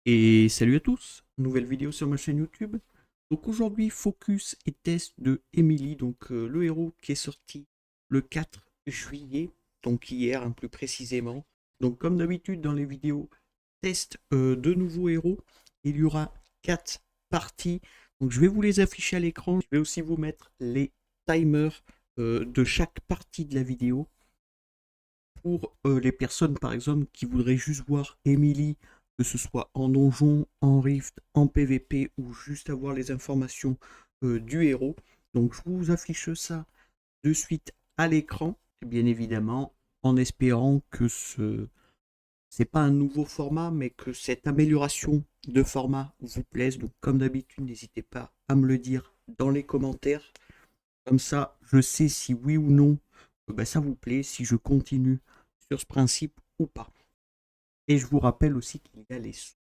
Et salut à tous, nouvelle vidéo sur ma chaîne YouTube. Donc aujourd'hui, focus et test de Emily, donc le héros qui est sorti le 4 juillet, donc hier plus précisément. Donc comme d'habitude dans les vidéos test de nouveaux héros, il y aura 4 parties. Donc je vais vous les afficher à l'écran, je vais aussi vous mettre les timers de chaque partie de la vidéo pour les personnes par exemple qui voudraient juste voir Emily, que ce soit en donjon, en rift, en PVP ou juste avoir les informations du héros. Donc je vous affiche ça de suite à l'écran, bien évidemment, en espérant que c'est pas un nouveau format, mais que cette amélioration de format vous plaise. Donc comme d'habitude, n'hésitez pas à me le dire dans les commentaires. Comme ça, je sais si oui ou non ça vous plaît, si je continue sur ce principe ou pas. Et je vous rappelle aussi qu'il y a les sous.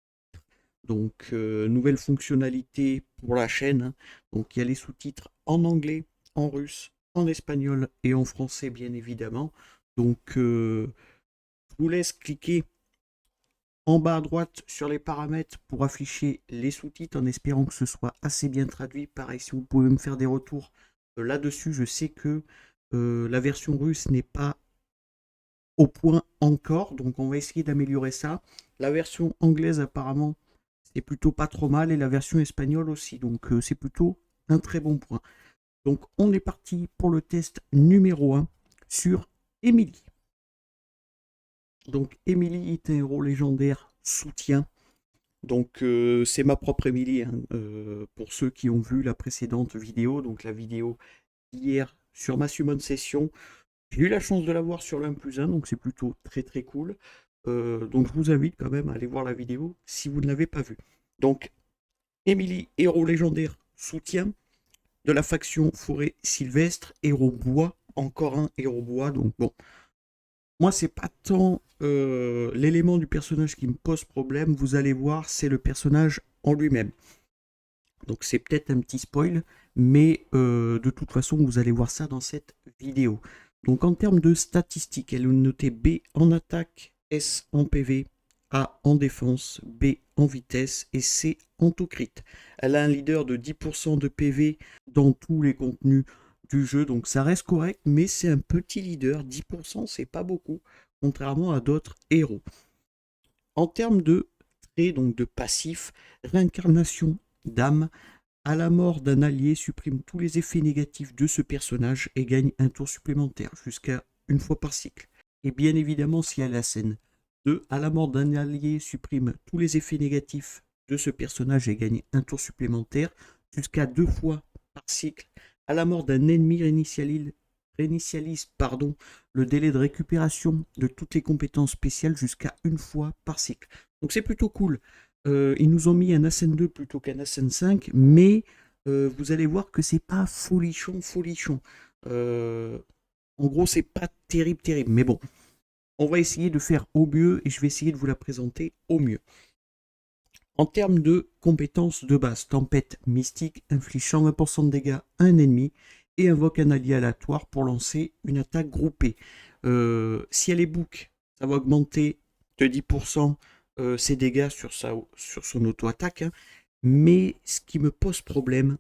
Donc, nouvelle fonctionnalité pour la chaîne, hein. Donc, il y a les sous-titres en anglais, en russe, en espagnol et en français, bien évidemment. Donc, je vous laisse cliquer en bas à droite sur les paramètres pour afficher les sous-titres en espérant que ce soit assez bien traduit. Pareil, si vous pouvez me faire des retours là-dessus, je sais que la version russe n'est pas au point encore, donc on va essayer d'améliorer ça. La version anglaise apparemment c'est plutôt pas trop mal et la version espagnole aussi, donc c'est plutôt un très bon point. Donc on est parti pour le test numéro 1 sur Emily. Donc Emily est un héros légendaire soutien. Donc c'est ma propre Emily, hein, pour ceux qui ont vu la précédente vidéo, donc la vidéo hier sur ma summon session. J'ai eu la chance de la voir sur l'1+1, donc c'est plutôt très très cool. Donc je vous invite quand même à aller voir la vidéo si vous ne l'avez pas vue. Donc, Emily, héros légendaire, soutien de la faction forêt sylvestre, héros bois, encore un héros bois. Donc bon, moi c'est pas tant l'élément du personnage qui me pose problème, vous allez voir, c'est le personnage en lui-même. Donc c'est peut-être un petit spoil, mais de toute façon vous allez voir ça dans cette vidéo. Donc en termes de statistiques, elle est notée B en attaque, S en PV, A en défense, B en vitesse et C en tout crit. Elle a un leader de 10% de PV dans tous les contenus du jeu, donc ça reste correct, mais c'est un petit leader, 10% c'est pas beaucoup, contrairement à d'autres héros. En termes de traits, donc de passif, réincarnation d'âme, à la mort d'un allié, supprime tous les effets négatifs de ce personnage et gagne un tour supplémentaire, jusqu'à une fois par cycle. Et bien évidemment, si elle a la scène 2, à la mort d'un allié, supprime tous les effets négatifs de ce personnage et gagne un tour supplémentaire, jusqu'à 2 fois par cycle. À la mort d'un ennemi, réinitialise le délai de récupération de toutes les compétences spéciales jusqu'à une fois par cycle. Donc c'est plutôt cool. Ils nous ont mis un Ascend 2 plutôt qu'un Ascend 5, mais vous allez voir que c'est pas folichon, folichon. En gros, c'est pas terrible, terrible. Mais bon, on va essayer de faire au mieux et je vais essayer de vous la présenter au mieux. En termes de compétences de base, tempête mystique inflige 120% de dégâts à un ennemi et invoque un allié aléatoire pour lancer une attaque groupée. Si elle est book, ça va augmenter de 10% ses dégâts sur son auto-attaque. Hein. Mais ce qui me pose problème,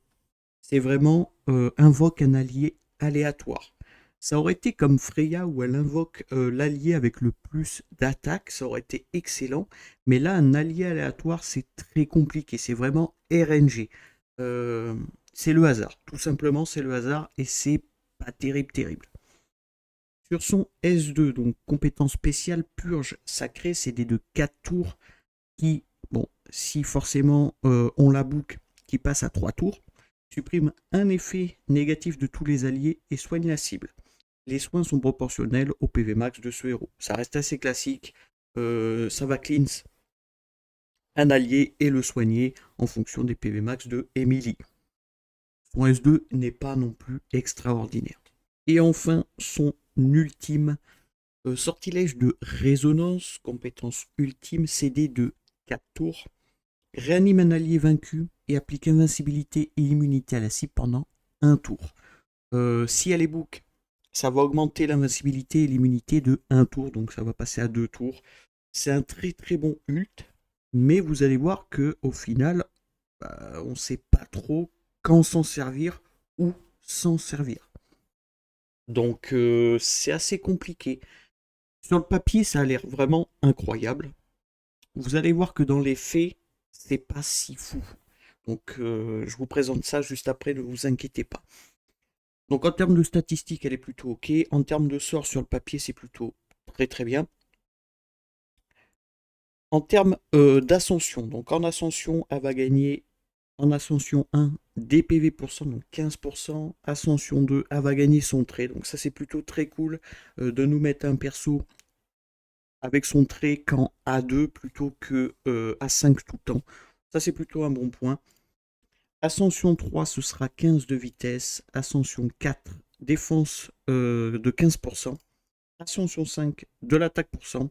c'est vraiment invoque un allié aléatoire. Ça aurait été comme Freya où elle invoque l'allié avec le plus d'attaque, ça aurait été excellent. Mais là, un allié aléatoire, c'est très compliqué. C'est vraiment RNG. C'est le hasard. Tout simplement, c'est le hasard et c'est pas terrible, terrible. Sur son S2, donc compétence spéciale purge sacrée, c'est des de 4 tours qui, bon, si forcément on la boucle, qui passe à 3 tours, supprime un effet négatif de tous les alliés et soigne la cible. Les soins sont proportionnels au PV max de ce héros. Ça reste assez classique. Ça va cleanse un allié et le soigner en fonction des PV max de Emily. Son S2 n'est pas non plus extraordinaire. Et enfin, son ultime sortilège de résonance, compétence ultime, CD de 4 tours, réanime un allié vaincu et applique invincibilité et immunité à la cible pendant un tour. Si elle est book, ça va augmenter l'invincibilité et l'immunité de 1 tour, donc ça va passer à 2 tours. C'est un très très bon ult, Mais vous allez voir que au final, on ne sait pas trop quand s'en servir ou s'en servir. Donc c'est assez compliqué. Sur le papier, ça a l'air vraiment incroyable. Vous allez voir que dans les faits, c'est pas si fou. Donc je vous présente ça juste après, ne vous inquiétez pas. Donc en termes de statistiques, elle est plutôt ok. En termes de sort sur le papier, c'est plutôt très très bien. En termes d'ascension, donc en ascension, elle va gagner en ascension 1 des PV donc 15%. Ascension 2, elle va gagner son trait. Donc ça c'est plutôt très cool de nous mettre un perso avec son trait qu'en A2 plutôt que A5 tout le temps. Ça c'est plutôt un bon point. Ascension 3, ce sera 15 de vitesse. Ascension 4, défense de 15%. Ascension 5, de l'attaque pour cent.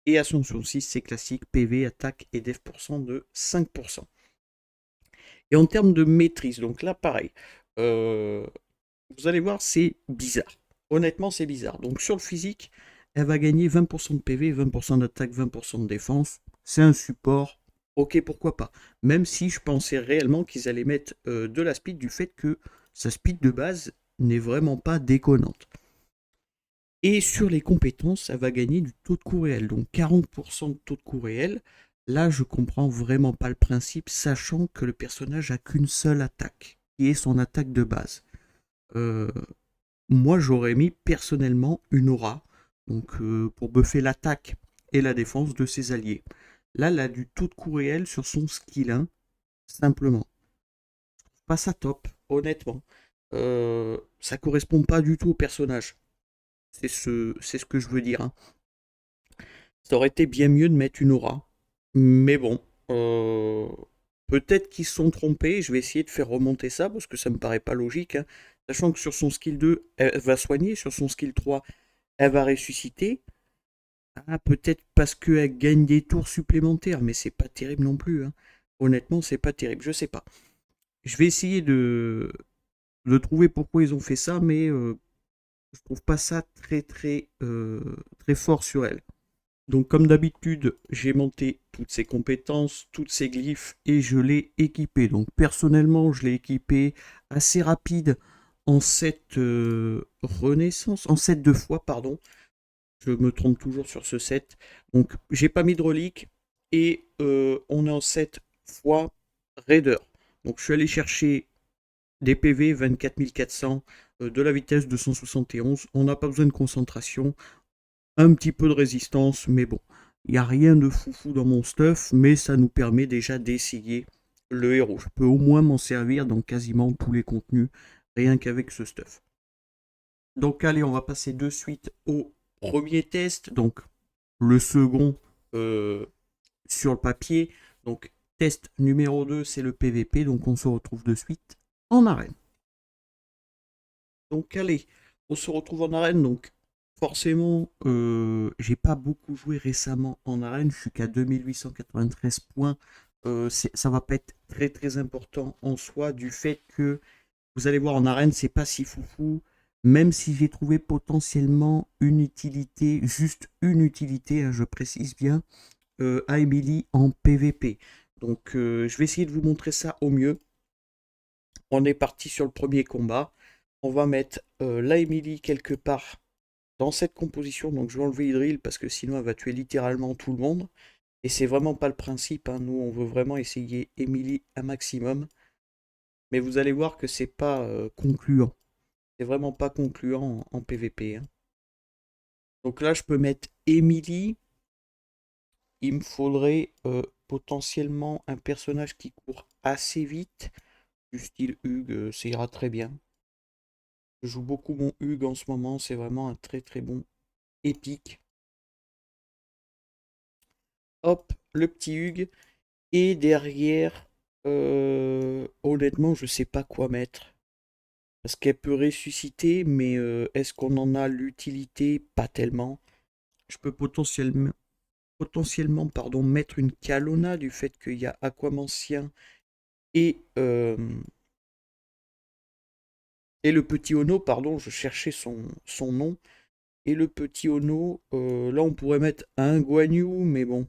Et Ascension 6, c'est classique, PV, attaque et def de 5%. Et en termes de maîtrise, donc là pareil, vous allez voir, c'est bizarre. Honnêtement, c'est bizarre. Donc sur le physique, elle va gagner 20% de PV, 20% d'attaque, 20% de défense. C'est un support. Ok, pourquoi pas. Même si je pensais réellement qu'ils allaient mettre de la speed du fait que sa speed de base n'est vraiment pas déconnante. Et sur les compétences, elle va gagner du taux de coup réel. Donc 40% de taux de coup réel. Là, je comprends vraiment pas le principe, sachant que le personnage a qu'une seule attaque, qui est son attaque de base. Euh, Moi, j'aurais mis personnellement une aura, donc pour buffer l'attaque et la défense de ses alliés. Là, elle a du taux de coup réel sur son skill 1, simplement. Pas ça top, honnêtement. Ça correspond pas du tout au personnage. C'est ce que je veux dire, hein. Ça aurait été bien mieux de mettre une aura. Mais bon, peut-être qu'ils se sont trompés. Je vais essayer de faire remonter ça parce que ça me paraît pas logique, hein. Sachant que sur son skill 2, elle va soigner. Sur son skill 3, elle va ressusciter. Ah, peut-être parce qu'elle gagne des tours supplémentaires, mais c'est pas terrible non plus, hein. Honnêtement, c'est pas terrible. Je sais pas. Je vais essayer de trouver pourquoi ils ont fait ça, mais je trouve pas ça très fort sur elle. Donc comme d'habitude, j'ai monté toutes ces compétences, toutes ces glyphes et je l'ai équipé. Donc personnellement, je l'ai équipé assez rapide en 7 renaissance, en 7 2 fois, pardon. Je me trompe toujours sur ce 7. Donc j'ai pas mis de relique et on est en 7 fois raider. Donc je suis allé chercher des PV 24 400, de la vitesse 271. On n'a pas besoin de concentration, un petit peu de résistance, mais bon, il n'y a rien de foufou dans mon stuff, mais ça nous permet déjà d'essayer le héros. Je peux au moins m'en servir dans quasiment tous les contenus, rien qu'avec ce stuff. Donc allez, on va passer de suite au premier test, donc le second sur le papier. Donc test numéro 2, c'est le PVP, donc on se retrouve de suite en arène. Donc allez, on se retrouve en arène, donc forcément, j'ai pas beaucoup joué récemment en arène, je suis qu'à 2893 points. Ça va pas être très important en soi, du fait que vous allez voir en arène, c'est pas si foufou, même si j'ai trouvé potentiellement une utilité, juste une utilité, hein, je précise bien, à Emily en PVP. Donc je vais essayer de vous montrer ça au mieux. On est parti sur le premier combat. On va mettre la Emily quelque part dans cette composition. Donc je vais enlever Hydril parce que sinon elle va tuer littéralement tout le monde. Et c'est vraiment pas le principe, hein. Nous, on veut vraiment essayer Emily un maximum. Mais vous allez voir que c'est pas concluant. C'est vraiment pas concluant en PVP, hein. Donc là, je peux mettre Emily. Il me faudrait potentiellement un personnage qui court assez vite. Du style Hug, ça ira très bien. Je joue beaucoup mon Hug en ce moment, c'est vraiment un très bon épique. Hop, le petit Hug. Et derrière, honnêtement, je sais pas quoi mettre. Parce qu'elle peut ressusciter, mais est-ce qu'on en a l'utilité? Pas tellement. Je peux potentiellement pardon, mettre une Kalona du fait qu'il y a Aquamancien et, et le petit Ono, pardon, je cherchais son nom. Et le petit Ono, là on pourrait mettre un Guan Yu, mais bon,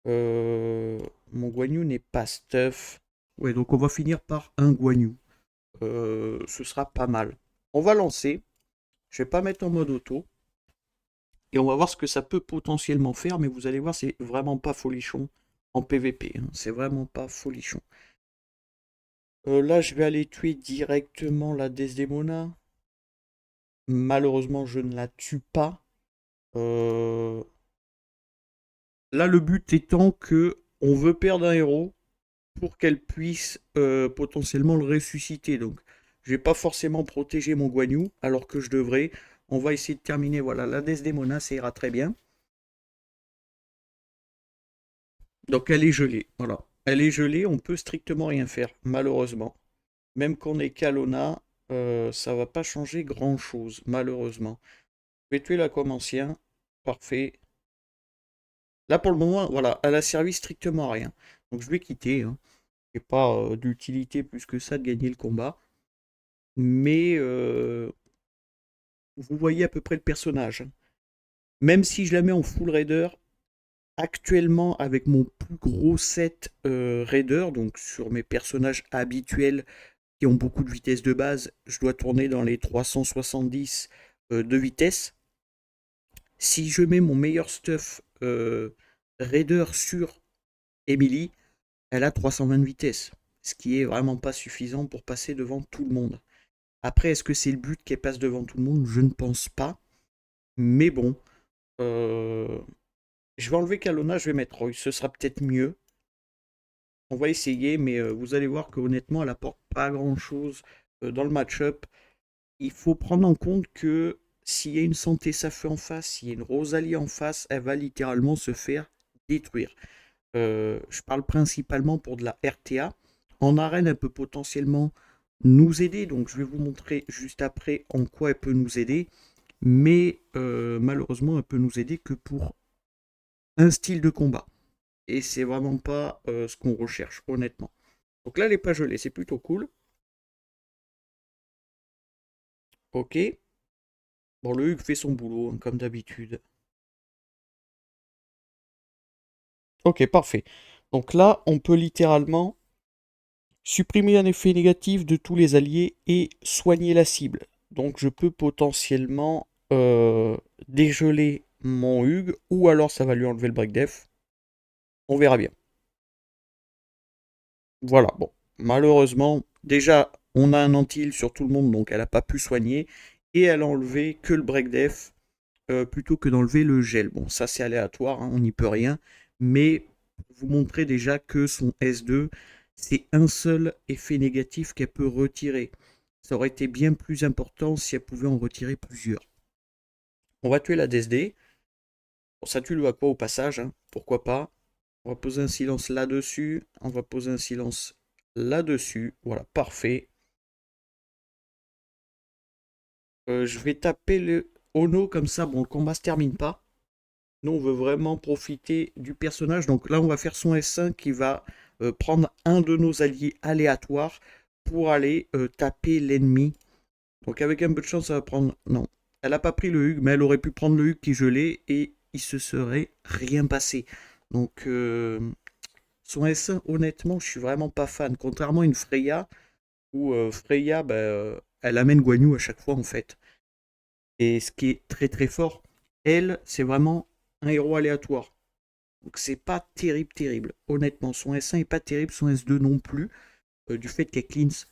Mon Guan Yu n'est pas stuff. Ouais, donc on va finir par un Guan Yu. Ce sera pas mal. On va lancer. Je vais pas mettre en mode auto. Et on va voir ce que ça peut potentiellement faire. Mais vous allez voir, c'est vraiment pas folichon en PVP. Hein. C'est vraiment pas folichon. Là, je vais aller tuer directement la Desdemona. Malheureusement, je ne la tue pas. Là, le but étant que on veut perdre un héros pour qu'elle puisse potentiellement le ressusciter. Donc, je vais pas forcément protéger mon Guan Yu, alors que je devrais. On va essayer de terminer. Voilà, la Desdemona, ça ira très bien. Donc, elle est gelée. Voilà. Elle est gelée, on peut strictement rien faire, malheureusement. Même qu'on est Kalona, ça va pas changer grand-chose, malheureusement. Je vais tuer la commencien. Parfait. Là, pour le moment, voilà, elle a servi strictement à rien. Donc, je vais quitter. Hein. Il n'y a pas d'utilité plus que ça de gagner le combat. Mais vous voyez à peu près le personnage. Hein. Même si je la mets en full raider, actuellement, avec mon plus gros set raider, donc sur mes personnages habituels qui ont beaucoup de vitesse de base, je dois tourner dans les 370 de vitesse. Si je mets mon meilleur stuff raider sur Emily, elle a 320 de vitesse, ce qui est vraiment pas suffisant pour passer devant tout le monde. Après, est-ce que c'est le but qu'elle passe devant tout le monde? Je ne pense pas. Mais bon, je vais enlever Kalona, je vais mettre Roy, ce sera peut-être mieux. On va essayer, mais vous allez voir que honnêtement, elle apporte pas grand-chose dans le match-up. Il faut prendre en compte que s'il y a une Santé Safeu en face, s'il y a une Rosalie en face, elle va littéralement se faire détruire. Je parle principalement pour de la RTA. En arène, elle peut potentiellement nous aider, donc je vais vous montrer juste après en quoi elle peut nous aider. Mais malheureusement, elle peut nous aider que pour un style de combat. Et c'est vraiment pas ce qu'on recherche, honnêtement. Donc là, elle n'est pas gelée, c'est plutôt cool. Ok. Bon, le Hugues fait son boulot, hein, comme d'habitude. Ok, parfait. Donc là, on peut littéralement supprimer un effet négatif de tous les alliés et soigner la cible. Donc je peux potentiellement dégeler mon Hugues, ou alors ça va lui enlever le break def. On verra bien. Voilà, bon. Malheureusement, déjà, on a un anti sur tout le monde, donc elle n'a pas pu soigner. Et elle a enlevé que le break def plutôt que d'enlever le gel. Bon, ça c'est aléatoire, hein, on n'y peut rien. Mais vous montrez déjà que son S2, c'est un seul effet négatif qu'elle peut retirer. Ça aurait été bien plus important si elle pouvait en retirer plusieurs. On va tuer la DSD. Bon, ça tue le à quoi au passage, hein, pourquoi pas. On va poser un silence là-dessus. On va poser un silence là-dessus. Voilà, parfait. Je vais taper le Ono comme ça. Bon, le combat se termine pas. Nous, on veut vraiment profiter du personnage. Donc là, on va faire son S1 qui va prendre un de nos alliés aléatoires pour aller taper l'ennemi. Donc avec un peu de chance, ça va prendre... Non, elle n'a pas pris le Hug, mais elle aurait pu prendre le Hug qui gelait et il se serait rien passé. Donc son S1, honnêtement, je suis vraiment pas fan. Contrairement à une Freya, où Freya, elle amène Guan Yu à chaque fois en fait. Et ce qui est très très fort, elle, c'est vraiment un héros aléatoire. Donc c'est pas terrible, terrible. Honnêtement, son S1 est pas terrible, son S2 non plus, du fait qu'elle cleanse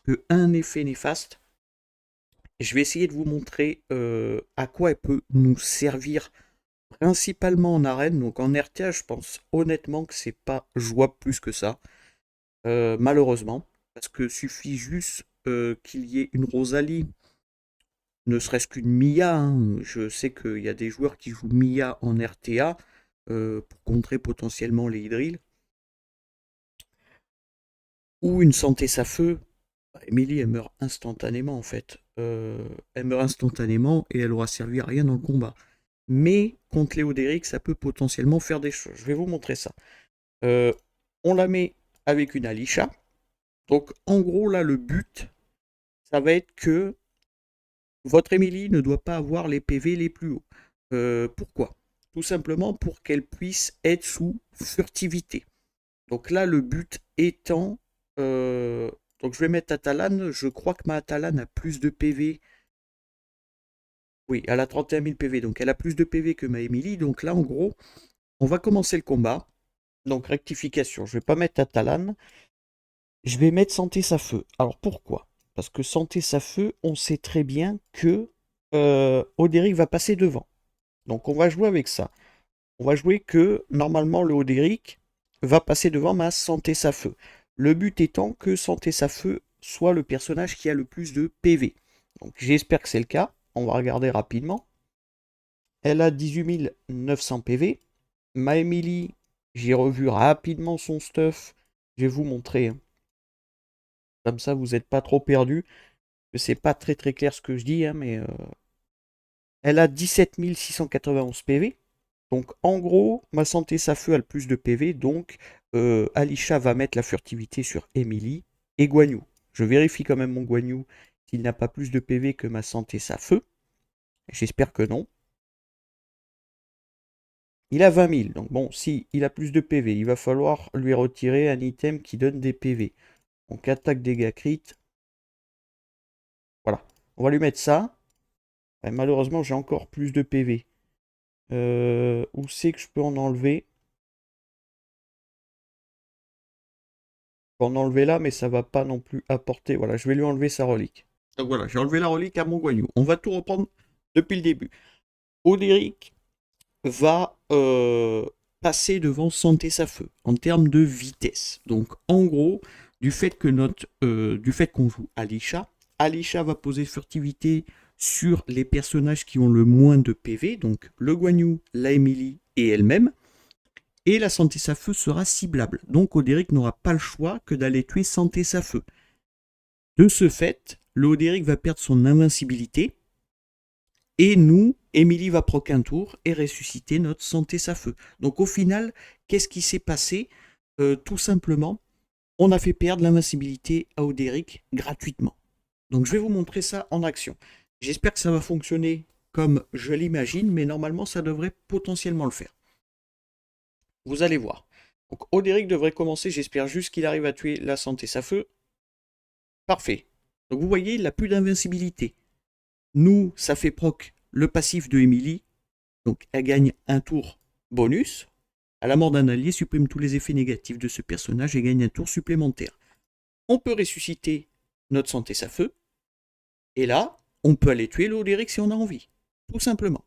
que un effet néfaste. Et je vais essayer de vous montrer à quoi elle peut nous servir principalement en arène. Donc en RTA, je pense honnêtement que c'est pas jouable plus que ça. Malheureusement. Parce que suffit juste qu'il y ait une Rosalie, ne serait-ce qu'une Mia. Hein. Je sais qu'il y a des joueurs qui jouent Mia en RTA pour contrer potentiellement les Hydrilles. Ou une santé sa feu. Emily, elle meurt instantanément en fait. Elle meurt instantanément et elle aura servi à rien dans le combat. Mais contre Léodéric, ça peut potentiellement faire des choses. Je vais vous montrer ça. On la met avec une Alisha. Donc en gros là, le but, ça va être que votre Emily ne doit pas avoir les PV les plus hauts. Pourquoi? tout simplement pour qu'elle puisse être sous furtivité. Donc là, le but étant, donc je vais mettre Atalane, je crois que ma Atalane a plus de PV. Oui, elle a 31 000 PV, donc elle a plus de PV que ma Emily. Donc là, en gros, on va commencer le combat. Donc rectification, je vais pas mettre Atalane, je vais mettre Santé sa feu. Alors pourquoi? Parce que Santé sa feu, on sait très bien que Oderic va passer devant. Donc on va jouer avec ça. On va jouer que normalement le Oderic va passer devant ma Santé sa feu. Le but étant que Santé sa feu soit le personnage qui a le plus de PV. Donc j'espère que c'est le cas. On va regarder rapidement. Elle a 18 900 PV. Ma Emily, j'ai revu rapidement son stuff. Je vais vous montrer. Comme ça, vous n'êtes pas trop perdu. C'est pas très très clair ce que je dis, hein, mais elle a 17 691 PV. Donc en gros, ma Santé sa feu a le plus de PV. Donc Alisha va mettre la furtivité sur Emily et Guan Yu. Je vérifie quand même mon Guan Yu s'il n'a pas plus de PV que ma Santé sa feu. J'espère que non. Il a 20 000. Donc bon, si il a plus de PV, il va falloir lui retirer un item qui donne des PV. Donc attaque, dégâts, crit. Voilà. On va lui mettre ça. Et malheureusement, j'ai encore plus de PV. Où c'est que je peux en enlever? Je peux en enlever là, mais ça va pas non plus apporter. Voilà, je vais lui enlever sa relique. Donc voilà, j'ai enlevé la relique à mon Guan Yu. On va tout reprendre depuis le début. Oderic va passer devant Santé sa feu en termes de vitesse. Donc en gros, du fait qu'on joue Alisha, Alisha va poser furtivité sur les personnages qui ont le moins de PV, donc le Guan Yu, la Emily et elle-même. Et la Santé sa feu sera ciblable. Donc Oderic n'aura pas le choix que d'aller tuer Santé sa feu. De ce fait, le Oderic va perdre son invincibilité. Et nous, Emily va proc un tour et ressusciter notre Santé sa feu. Donc au final, qu'est-ce qui s'est passé? Tout simplement, on a fait perdre l'invincibilité à Oderic gratuitement. Donc je vais vous montrer ça en action. J'espère que ça va fonctionner comme je l'imagine, mais normalement ça devrait potentiellement le faire. Vous allez voir. Donc Oderic devrait commencer, j'espère juste qu'il arrive à tuer la Santé sa feu. Parfait. Donc vous voyez, il n'a plus d'invincibilité. Nous, ça fait proc le passif de Emily. Donc elle gagne un tour bonus. À la mort d'un allié, supprime tous les effets négatifs de ce personnage et gagne un tour supplémentaire. On peut ressusciter notre Santé sa feu. Et là, on peut aller tuer le Oderic si on a envie. Tout simplement.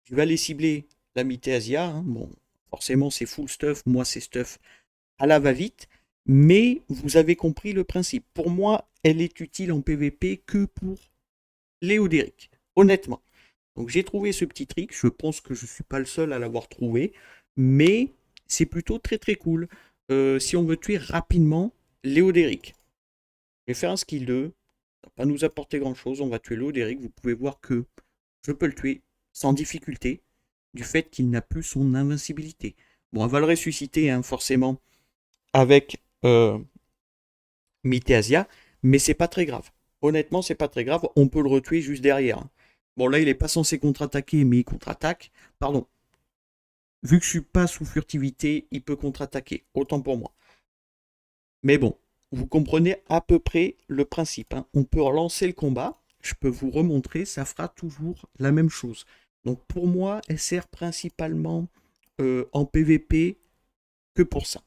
Je vais aller cibler la Mythéasia. Hein. Bon, forcément c'est full stuff. Moi c'est stuff à la va-vite. Mais vous avez compris le principe. Pour moi, elle est utile en PvP que pour les Oderic. Honnêtement. Donc j'ai trouvé ce petit trick, je pense que je ne suis pas le seul à l'avoir trouvé, mais c'est plutôt très très cool. Si on veut tuer rapidement Léodéric, je vais faire un skill 2, ça va pas nous apporter grand chose, on va tuer Léodéric, vous pouvez voir que je peux le tuer sans difficulté, du fait qu'il n'a plus son invincibilité. Bon, on va le ressusciter hein, forcément avec Mythéasia, mais c'est pas très grave. Honnêtement, c'est pas très grave, on peut le retuer juste derrière. Bon, là, il n'est pas censé contre-attaquer, mais il contre-attaque. Pardon. Vu que je suis pas sous furtivité, il peut contre-attaquer. Autant pour moi. Mais bon, vous comprenez à peu près le principe. Hein. On peut relancer le combat. Je peux vous remontrer, ça fera toujours la même chose. Donc pour moi, elle sert principalement en PVP que pour ça.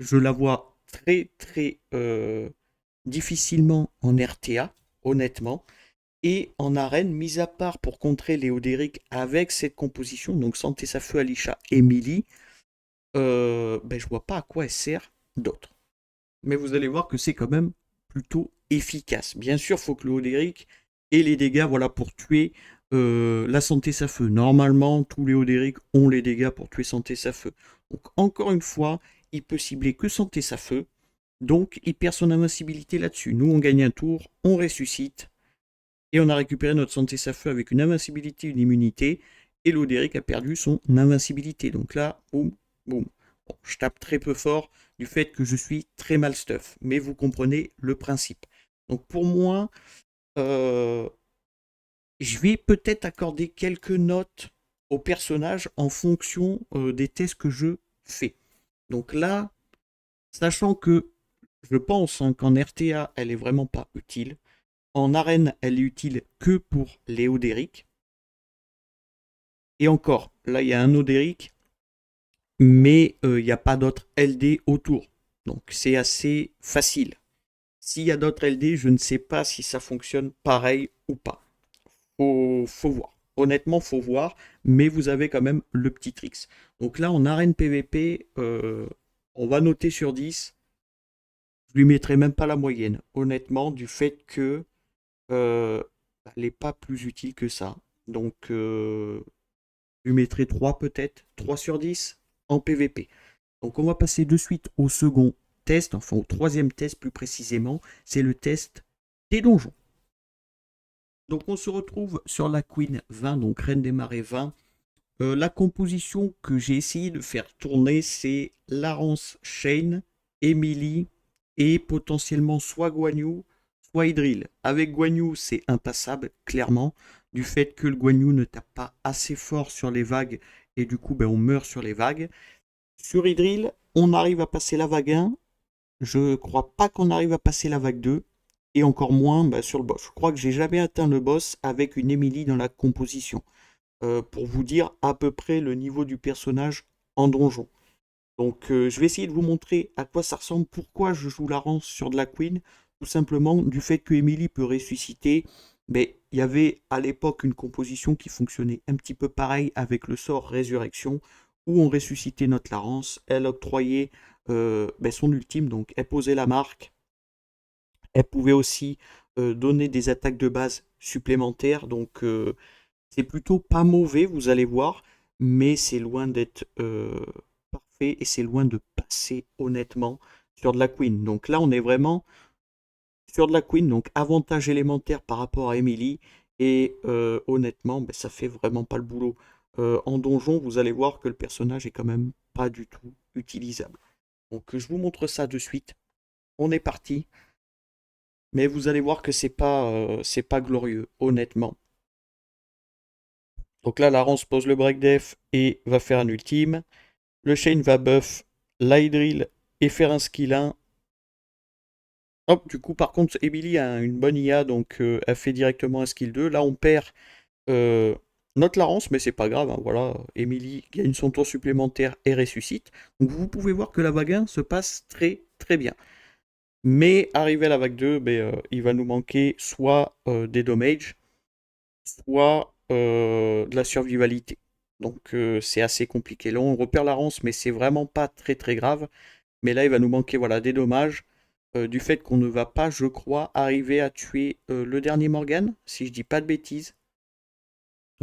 Je la vois très très difficilement en RTA, honnêtement. Et en arène, mis à part pour contrer Léodéric avec cette composition, donc Santé sa feu, Alisha, Emily, je vois pas à quoi elle sert d'autre. Mais vous allez voir que c'est quand même plutôt efficace. Bien sûr, il faut que Léodéric ait les dégâts voilà, pour tuer la Santé sa feu. Normalement, tous les Léodéric ont les dégâts pour tuer Santé sa feu. Donc encore une fois, il peut cibler que Santé sa feu. Donc il perd son invincibilité là-dessus. Nous, on gagne un tour, on ressuscite. Et on a récupéré notre Santé sa feu avec une invincibilité, une immunité. Et l'Oderic a perdu son invincibilité. Donc là, boum, boum. Bon, je tape très peu fort du fait que je suis très mal stuff. Mais vous comprenez le principe. Donc pour moi, je vais peut-être accorder quelques notes au personnage en fonction des tests que je fais. Donc là, sachant que je pense hein, qu'en RTA, elle est vraiment pas utile. En arène, elle est utile que pour les Odéric. Et encore, là, il y a un Odéric, mais il n'y a pas d'autres LD autour. Donc c'est assez facile. S'il y a d'autres LD, je ne sais pas si ça fonctionne pareil ou pas. Faut voir. Honnêtement, faut voir, mais vous avez quand même le petit tricks. Donc là, en arène PVP, on va noter sur 10. Je lui mettrai même pas la moyenne, honnêtement, du fait que elle n'est pas plus utile que ça. Donc, je lui mettrai 3 peut-être, 3 sur 10 en PVP. Donc, on va passer de suite au second test, enfin au troisième test plus précisément, c'est le test des donjons. Donc, on se retrouve sur la Queen 20, donc Reine des Marais 20. La composition que j'ai essayé de faire tourner, c'est Larence, Shane, Emily et potentiellement soit Guan Yu, soit Idril. Avec Guan Yu, c'est impassable, clairement, du fait que le Guan Yu ne tape pas assez fort sur les vagues et du coup, ben, on meurt sur les vagues. Sur Idril, on arrive à passer la vague 1. Je crois pas qu'on arrive à passer la vague 2 et encore moins ben, sur le boss. Je crois que j'ai jamais atteint le boss avec une Emily dans la composition. Pour vous dire à peu près le niveau du personnage en donjon. Donc je vais essayer de vous montrer à quoi ça ressemble, pourquoi je joue Larence sur de la Queen, tout simplement du fait que Emily peut ressusciter. Mais il y avait à l'époque une composition qui fonctionnait un petit peu pareil avec le sort Résurrection, où on ressuscitait notre Larence, elle octroyait son ultime, donc elle posait la marque, elle pouvait aussi donner des attaques de base supplémentaires, donc c'est plutôt pas mauvais, vous allez voir, mais c'est loin d'être parfait et c'est loin de passer honnêtement sur de la Queen. Donc là, on est vraiment sur de la Queen, donc avantage élémentaire par rapport à Emily. Et honnêtement, ben, ça fait vraiment pas le boulot. En donjon, vous allez voir que le personnage est quand même pas du tout utilisable. Donc je vous montre ça de suite. On est parti. Mais vous allez voir que c'est pas glorieux, honnêtement. Donc là, Larence pose le break def et va faire un ultime. Le Shane va buff l'Hydril et faire un skill 1. Hop, du coup, par contre, Emily a une bonne IA, donc elle fait directement un skill 2. Là, on perd euh, notre Larence, mais c'est pas grave. Hein, voilà, Emily gagne son tour supplémentaire et ressuscite. Donc vous pouvez voir que la vague 1 se passe très très bien. Mais arrivé à la vague 2, ben, il va nous manquer soit des dommages, soit de la survivalité. Donc c'est assez compliqué. Là, on repère la rance, mais c'est vraiment pas très très grave. Mais là, il va nous manquer voilà, des dommages du fait qu'on ne va pas, je crois, arriver à tuer le dernier Morgan, si je dis pas de bêtises.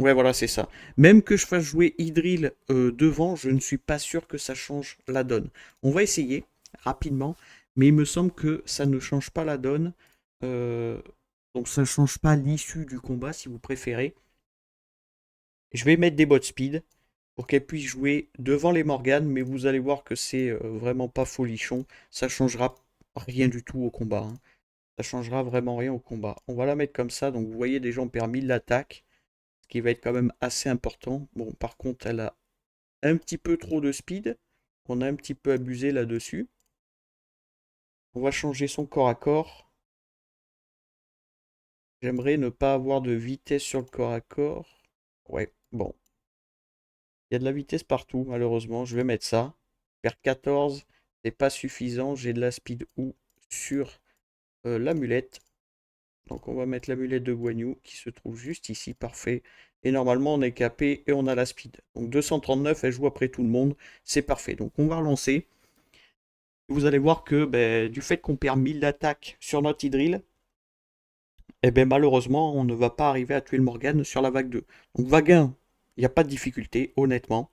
Ouais, voilà, c'est ça. Même que je fasse jouer Idril devant, je ne suis pas sûr que ça change la donne. On va essayer rapidement, mais il me semble que ça ne change pas la donne. Euh, donc ça ne change pas l'issue du combat, si vous préférez. Je vais mettre des bots speed pour qu'elle puisse jouer devant les Morganes, mais vous allez voir que c'est vraiment pas folichon. Ça changera rien du tout au combat. Hein. Ça changera vraiment rien au combat. On va la mettre comme ça, donc vous voyez déjà on perd 1000 d'attaque, ce qui va être quand même assez important. Bon, par contre, elle a un petit peu trop de speed. On a un petit peu abusé là-dessus. On va changer son corps à corps. J'aimerais ne pas avoir de vitesse sur le corps à corps. Ouais, bon. Il y a de la vitesse partout, malheureusement. Je vais mettre ça. Faire 14, c'est pas suffisant. J'ai de la speed ou sur l'amulette. Donc on va mettre l'amulette de Guan Yu qui se trouve juste ici, parfait. Et normalement on est capé et on a la speed. Donc 239, elle joue après tout le monde. C'est parfait. Donc on va relancer. Vous allez voir que ben, du fait qu'on perd 1000 d'attaque sur notre Hydril, eh ben, malheureusement on ne va pas arriver à tuer le Morgan sur la vague 2. Donc vague 1, il n'y a pas de difficulté, honnêtement.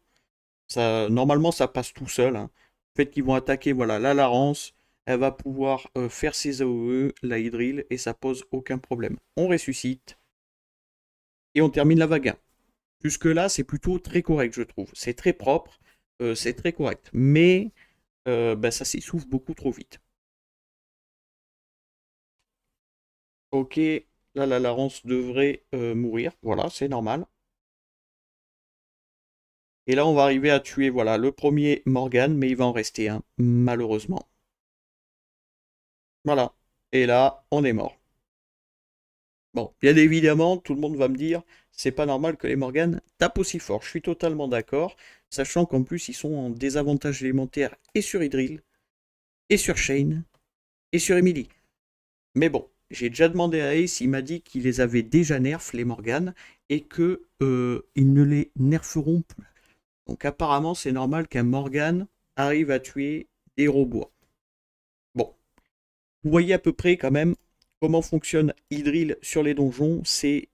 Ça, normalement, ça passe tout seul. Hein. Le fait qu'ils vont attaquer, voilà, la Larence, elle va pouvoir faire ses AOE, la Hydril, et ça pose aucun problème. On ressuscite, et on termine la vague 1. Jusque-là, c'est plutôt très correct, je trouve. C'est très propre, c'est très correct. Mais ben, ça s'essouffle beaucoup trop vite. Ok, là, la Larence devrait mourir. Voilà, c'est normal. Et là, on va arriver à tuer, voilà, le premier Morgan, mais il va en rester un, malheureusement. Voilà. Et là, on est mort. Bon, bien évidemment, tout le monde va me dire, c'est pas normal que les Morgan tapent aussi fort. Je suis totalement d'accord, sachant qu'en plus, ils sont en désavantage élémentaire et sur Idril, et sur Shane, et sur Emily. Mais bon, j'ai déjà demandé à Ace, il m'a dit qu'il les avait déjà nerfs, les Morgan, et que ils ne les nerferont plus. Donc apparemment, c'est normal qu'un Morgan arrive à tuer des robots. Bon, vous voyez à peu près quand même comment fonctionne Idril sur les donjons, c'est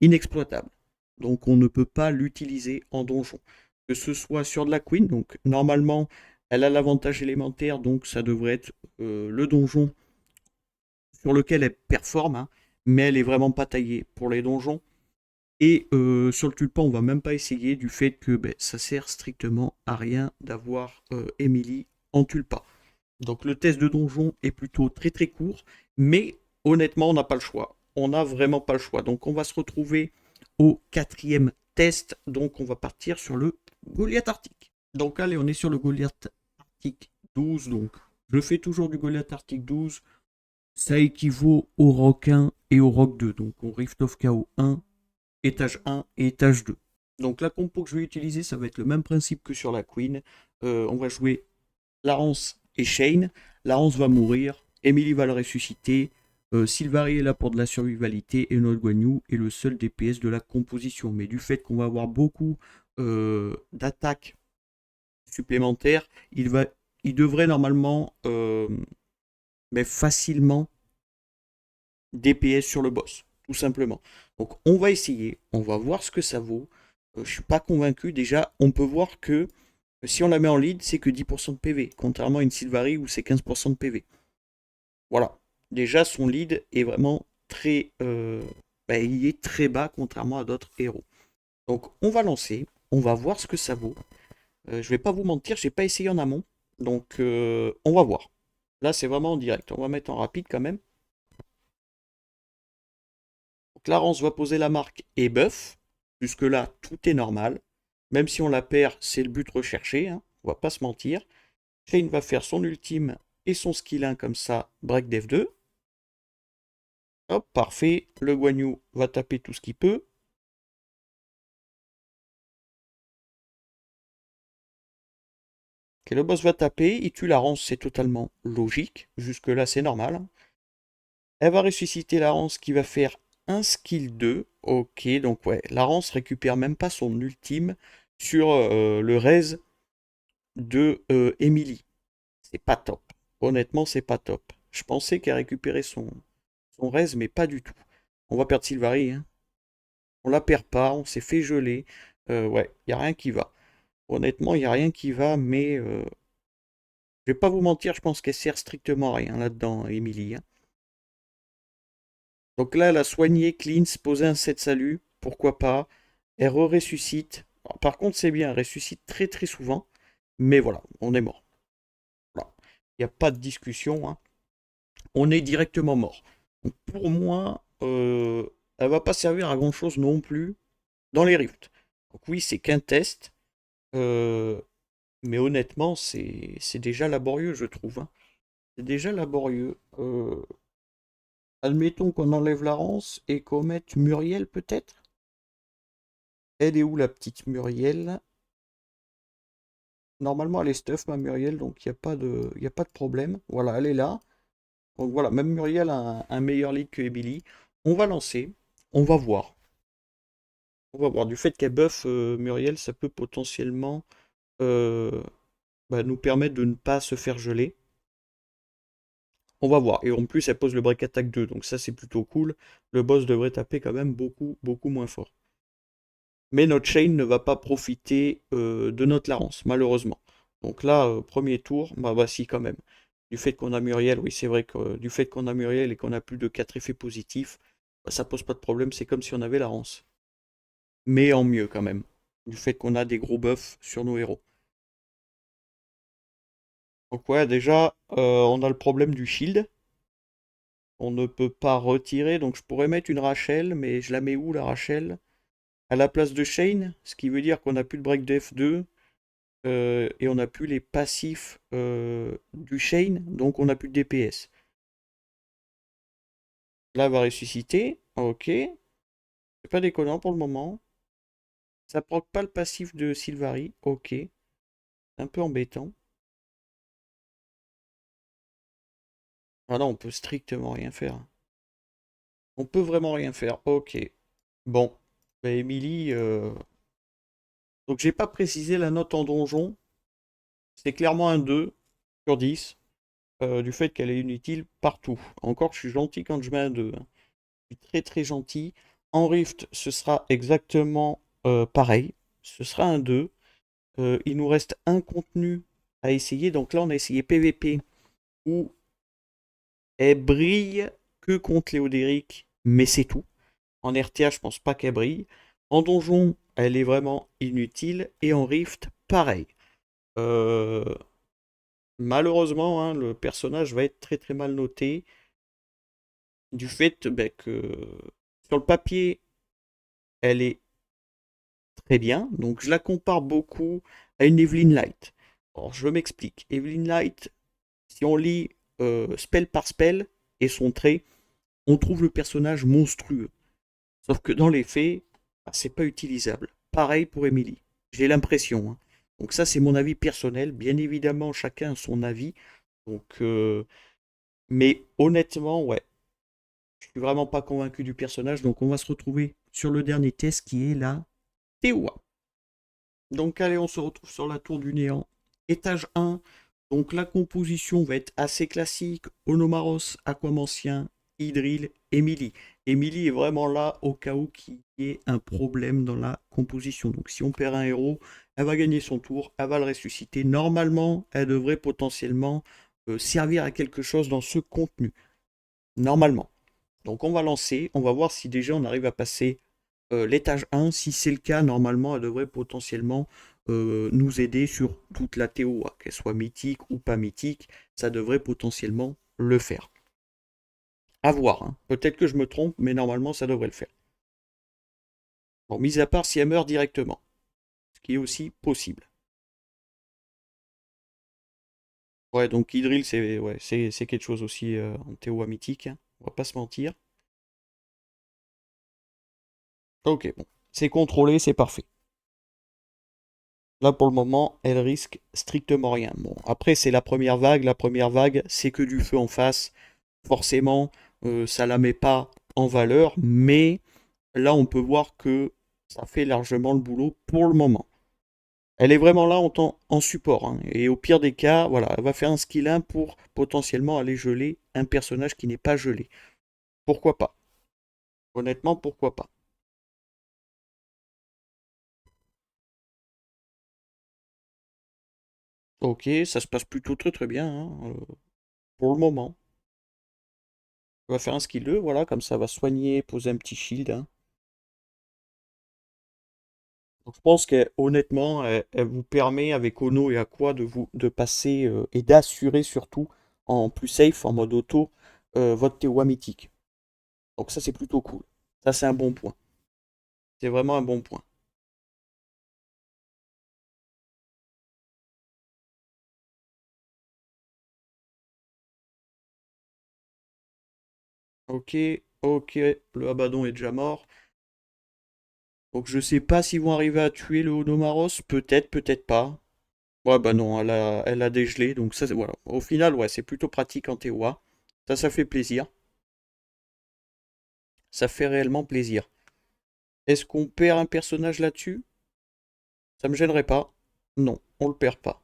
inexploitable. Donc on ne peut pas l'utiliser en donjon. Que ce soit sur de la Queen, donc normalement elle a l'avantage élémentaire, donc ça devrait être le donjon sur lequel elle performe, hein, mais elle est vraiment pas taillée pour les donjons. Et sur le tulpan, on va même pas essayer du fait que ben, ça sert strictement à rien d'avoir Emily en tulpa. Donc le test de donjon est plutôt très très court, mais honnêtement, on n'a pas le choix. On n'a vraiment pas le choix. Donc on va se retrouver au quatrième test. Donc on va partir sur le Goliath Arctique. Donc allez, on est sur le Goliath Arctique 12. Donc je fais toujours du Goliath Arctique 12. Ça équivaut au Rock 1 et au Rock 2. Donc au Rift of Chaos 1, étage 1 et étage 2. Donc la compo que je vais utiliser, ça va être le même principe que sur la Queen. On va jouer Laurence et Shane. Laurence va mourir, Emily va le ressusciter, Sylvari est là pour de la survivalité et notre Guan Yu est le seul DPS de la composition. Mais du fait qu'on va avoir beaucoup d'attaques supplémentaires, il devrait normalement mais facilement DPS sur le boss, tout simplement. Donc on va essayer, on va voir ce que ça vaut. Je suis pas convaincu. Déjà, on peut voir que si on la met en lead, c'est que 10% de PV, contrairement à une Sylvari où c'est 15% de PV. Voilà. Déjà, son lead est vraiment très... il est très bas, contrairement à d'autres héros. Donc, on va lancer. On va voir ce que ça vaut. Je vais pas vous mentir, j'ai pas essayé en amont. Donc, on va voir. Là, c'est vraiment en direct. On va mettre en rapide quand même. Donc, Laurence va poser la marque et buff. Jusque-là, tout est normal. Même si on la perd, c'est le but recherché. Hein. On va pas se mentir. Shane va faire son ultime et son skill 1 comme ça, break dev 2. Hop, parfait. Le Guan Yu va taper tout ce qu'il peut. Ok, le boss va taper, il tue la Rance, c'est totalement logique. Jusque-là, c'est normal. Elle va ressusciter la Rance qui va faire un skill 2. Ok, donc ouais, la Rance récupère même pas son ultime sur le raise de Emily. C'est pas top. Honnêtement, c'est pas top. Je pensais qu'elle récupérait son raise, mais pas du tout. On va perdre Sylvari. Hein. On la perd pas, on s'est fait geler. Ouais, il n'y a rien qui va. Honnêtement, il n'y a rien qui va, mais je vais pas vous mentir, je pense qu'elle sert strictement à rien là-dedans, Emily. Hein. Donc là, elle a soigné, cleanse, posé un 7 salut, pourquoi pas. Elle ressuscite. Par contre, c'est bien, elle ressuscite très très souvent. Mais voilà, on est mort. Voilà. Il n'y a pas de discussion. Hein. On est directement mort. Donc pour moi, elle va pas servir à grand chose non plus dans les rifts. Donc oui, c'est qu'un test. euh, mais honnêtement, c'est déjà laborieux, je trouve. Hein. C'est déjà laborieux. Admettons qu'on enlève la Rance et qu'on mette Muriel peut-être. Elle est où la petite Muriel? Normalement elle est stuff ma Muriel, donc il n'y a pas de problème. Voilà, elle est là. Donc voilà, même Muriel a un meilleur lead que Emily. On va lancer, on va voir. On va voir. Du fait qu'elle buff Muriel, ça peut potentiellement euh, nous permettre de ne pas se faire geler. On va voir. Et en plus, elle pose le break attack 2, donc ça c'est plutôt cool. Le boss devrait taper quand même beaucoup, beaucoup moins fort. Mais notre Shane ne va pas profiter de notre Larence, malheureusement. Donc là, premier tour, bah voici quand même. Du fait qu'on a Muriel, oui c'est vrai que du fait qu'on a Muriel et qu'on a plus de 4 effets positifs, bah, ça pose pas de problème, c'est comme si on avait Larence. Mais en mieux quand même. Du fait qu'on a des gros buffs sur nos héros. Donc ouais, déjà, on a le problème du shield. On ne peut pas retirer, donc je pourrais mettre une Rachel, mais je la mets où la Rachel? à la place de Shane, ce qui veut dire qu'on n'a plus de break de F2 et on n'a plus les passifs du Shane, donc on n'a plus de DPS. Là, elle va ressusciter, ok. C'est pas déconnant pour le moment. Ça proc pas le passif de Sylvari, ok. C'est un peu embêtant. Ah non, on peut strictement rien faire. On peut vraiment rien faire, ok. Bon, bah, Emily, donc j'ai pas précisé la note en donjon. C'est clairement un 2 sur 10. Du fait qu'elle est inutile partout. Encore, je suis gentil quand je mets un 2, hein. Je suis très très gentil. En Rift, ce sera exactement pareil. Ce sera un 2. Il nous reste un contenu à essayer. Donc là, on a essayé PVP où elle brille que contre Léodéric, mais c'est tout. En RTA, je pense pas qu'elle brille. En donjon, elle est vraiment inutile. Et en Rift, pareil. Euh, Malheureusement, hein, le personnage va être très très mal noté du fait que sur le papier, elle est très bien. Donc je la compare beaucoup à une Evelyn Light. Alors je m'explique. Evelyn Light, si on lit spell par spell et son trait, on trouve le personnage monstrueux. Sauf que dans les faits, bah, c'est pas utilisable. Pareil pour Emily. J'ai l'impression, hein. Donc ça, c'est mon avis personnel. Bien évidemment, chacun a son avis. Donc, mais honnêtement, ouais, je suis vraiment pas convaincu du personnage. Donc on va se retrouver sur le dernier test qui est la Tewa. Donc allez, on se retrouve sur la tour du néant. Étage 1. Donc la composition va être assez classique. Onomaros, Aquamancien, Hydril, Emily. Emily est vraiment là au cas où qu'il y ait un problème dans la composition. Donc si on perd un héros, elle va gagner son tour, elle va le ressusciter. Normalement, elle devrait potentiellement servir à quelque chose dans ce contenu. Normalement. Donc on va lancer, on va voir si déjà on arrive à passer l'étage 1. Si c'est le cas, normalement, elle devrait potentiellement nous aider sur toute la TOA, qu'elle soit mythique ou pas mythique, ça devrait potentiellement le faire. À voir, hein. Peut-être que je me trompe, mais normalement, ça devrait le faire. Bon, mis à part si elle meurt directement, ce qui est aussi possible. Ouais, donc Hydril, c'est ouais, c'est quelque chose aussi en TOA mythique, hein. On va pas se mentir. Ok, bon. C'est contrôlé, c'est parfait. Là, pour le moment, elle risque strictement rien. Bon, après, c'est la première vague. La première vague, c'est que du feu en face. Forcément, ça la met pas en valeur. Mais là, on peut voir que ça fait largement le boulot pour le moment. Elle est vraiment là en support, hein. Et au pire des cas, voilà, elle va faire un skill 1 pour potentiellement aller geler un personnage qui n'est pas gelé. Pourquoi pas? Honnêtement, pourquoi pas? Ok, ça se passe plutôt très très bien, hein, pour le moment. On va faire un skill 2, voilà, comme ça va soigner, poser un petit shield, hein. Donc, je pense qu'honnêtement, elle vous permet avec Ono et Aqua de passer et d'assurer surtout en plus safe, en mode auto, votre TOA mythique. Donc ça c'est plutôt cool. Ça c'est un bon point. C'est vraiment un bon point. Ok, ok, le Abaddon est déjà mort. Donc je sais pas s'ils vont arriver à tuer le Onomaros. Peut-être, peut-être pas. Ouais, bah non, elle a dégelé. Donc ça, voilà. Au final, ouais, c'est plutôt pratique en TOA. Ça fait plaisir. Ça fait réellement plaisir. Est-ce qu'on perd un personnage là-dessus? Ça me gênerait pas. Non, on le perd pas.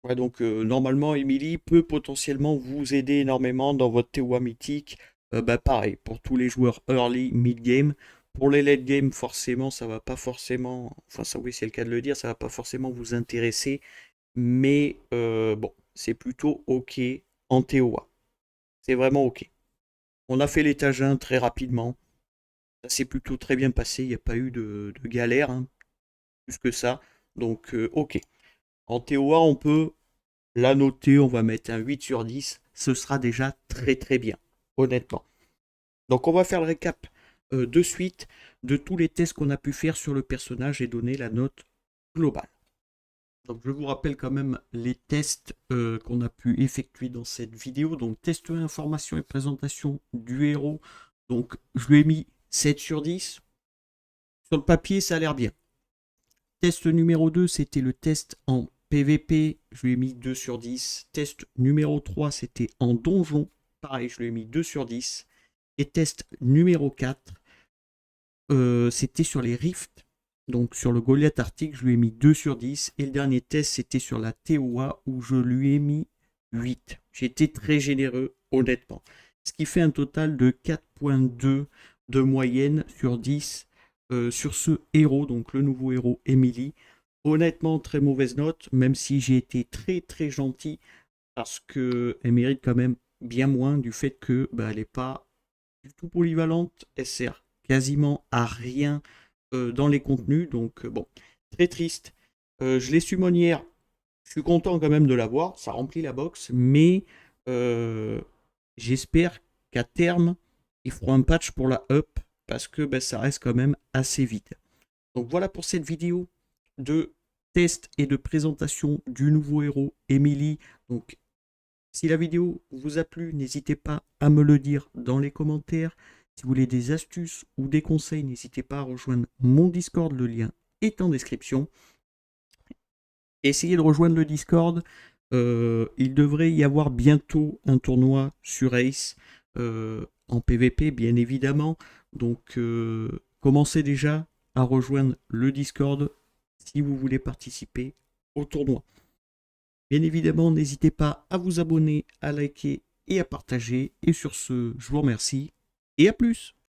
Ouais, donc normalement, Emily peut potentiellement vous aider énormément dans votre TOA mythique. Bah pareil, pour tous les joueurs early, mid-game. Pour les late game, forcément, ça va pas forcément. Enfin, ça oui, c'est le cas de le dire, ça va pas forcément vous intéresser. Mais bon, c'est plutôt OK en TOA. C'est vraiment OK. On a fait l'étage 1 très rapidement. Ça s'est plutôt très bien passé. Il n'y a pas eu de galère, hein, plus que ça. Donc, OK. En TOA, on peut la noter, on va mettre un 8 sur 10. Ce sera déjà très très bien, honnêtement. Donc, on va faire le récap de suite de tous les tests qu'on a pu faire sur le personnage et donner la note globale. Donc je vous rappelle quand même les tests qu'on a pu effectuer dans cette vidéo. Donc test 1, information et présentation du héros. Donc je lui ai mis 7 sur 10. Sur le papier, ça a l'air bien. Test numéro 2, c'était le test en PVP. Je lui ai mis 2 sur 10. Test numéro 3, c'était en donjon. Pareil, je lui ai mis 2 sur 10. Et test numéro 4, c'était sur les rifts. Donc sur le Goliath Arctique, je lui ai mis 2 sur 10. Et le dernier test, c'était sur la TOA où je lui ai mis 8. J'ai été très généreux, honnêtement. Ce qui fait un total de 4.2 de moyenne sur 10 sur ce héros, donc le nouveau héros Emily. Honnêtement, très mauvaise note, même si j'ai été très très gentil parce qu'elle mérite quand même bien moins du fait que elle n'est pas du tout polyvalente. Elle sert quasiment à rien dans les contenus. Donc bon, très triste. Je l'ai summon hier. Je suis content quand même de l'avoir. Ça remplit la box. Mais j'espère qu'à terme, ils feront un patch pour la up. Parce que ça reste quand même assez vite. Donc voilà pour cette vidéo de test et de présentation du nouveau héros Emily. Donc si la vidéo vous a plu, n'hésitez pas à me le dire dans les commentaires. Si vous voulez des astuces ou des conseils, n'hésitez pas à rejoindre mon Discord, le lien est en description. Essayez de rejoindre le Discord. Il devrait y avoir bientôt un tournoi sur Ace en PVP, bien évidemment. Donc commencez déjà à rejoindre le Discord si vous voulez participer au tournoi. Bien évidemment, n'hésitez pas à vous abonner, à liker et à partager. Et sur ce, je vous remercie et à plus.